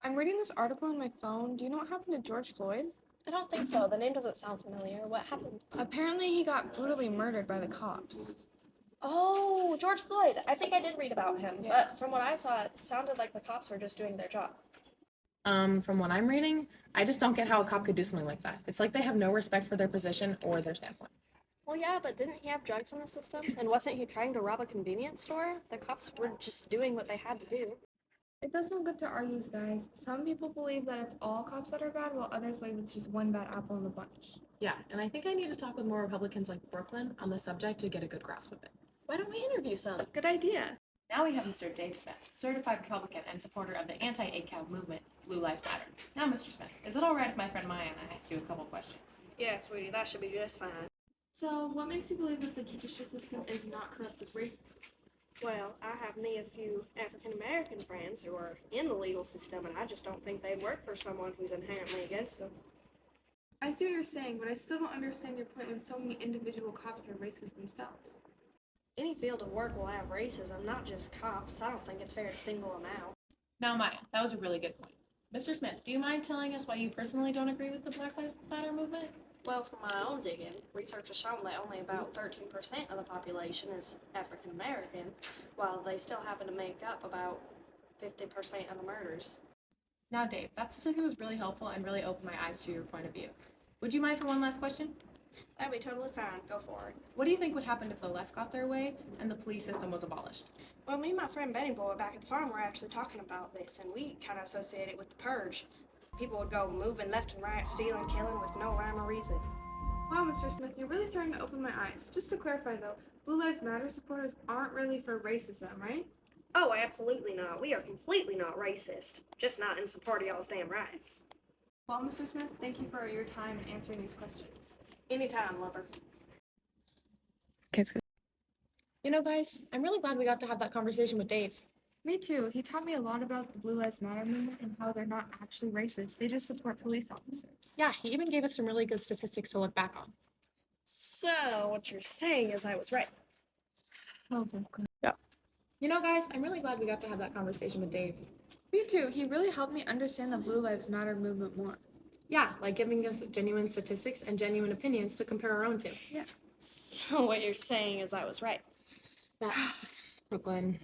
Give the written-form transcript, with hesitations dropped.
I'm reading this article on my phone. Do you know what happened to George Floyd? I don't think so. The name doesn't sound familiar. What happened? Apparently, he got brutally murdered by the cops. Oh, George Floyd. I think I did read about him, Yes. but from what I saw, it sounded like the cops were just doing their job. From what I'm reading, I just don't get how a cop could do something like that. It's like they have no respect for their position or their standpoint. Well, yeah, but didn't he have drugs in the system? And wasn't he trying to rob a convenience store? The cops were just doing what they had to do. It does no good to argue, guys. Some people believe that it's all cops that are bad, while others believe it's just one bad apple in the bunch. Yeah, and I think I need to talk with more Republicans like Brooklyn on the subject to get a good grasp of it. Why don't we interview some? Good idea. Now we have Mr. Dave Smith, certified Republican and supporter of the anti-Acab movement, Blue Lives Matter. Now, Mr. Smith, is it all right if my friend Maya and I ask you a couple questions? Yeah, sweetie, that should be just fine. So, what makes you believe that the judicial system is not corrupt with racism? Well, I have me a few African American friends who are in the legal system, and I just don't think they'd work for someone who's inherently against them. I see what you're saying, but I still don't understand your point when so many individual cops are racist themselves. Any field of work will have racism, not just cops. I don't think it's fair to single them out. Now, Maya, that was a really good point. Mr. Smith, do you mind telling us why you personally don't agree with the Black Lives Matter movement? Well, from my own digging, research has shown that only about 13% of the population is African American, while they still happen to make up about 50% of the murders. Now, Dave, that statistic was really helpful and really opened my eyes to your point of view. Would you mind for one last question? That'd be totally fine. Go for it. What do you think would happen if the left got their way and the police system was abolished? Well, me and my friend Benny Boy back at the farm were actually talking about this, and we kind of associate it with the purge. People would go moving left and right, stealing, killing with no rhyme or reason. Wow, Mr. Smith, you're really starting to open my eyes. Just to clarify, though, Blue Lives Matter supporters aren't really for racism, right? Oh, absolutely not. We are completely not racist. Just not in support of y'all's damn rights. Well, Mr. Smith, thank you for your time in answering these questions. Anytime, lover. Okay, You know, guys, I'm really glad we got to have that conversation with Dave. Me too. He taught me a lot about the Blue Lives Matter movement and how they're not actually racist. They just support police officers. Yeah, he even gave us some really good statistics to look back on. So, what you're saying is I was right. Oh, God. You know, guys, I'm really glad we got to have that conversation with Dave. Me too. He really helped me understand the Blue Lives Matter movement more. Yeah, like giving us genuine statistics and genuine opinions to compare our own to. So, what you're saying is I was right. That, Brooklyn,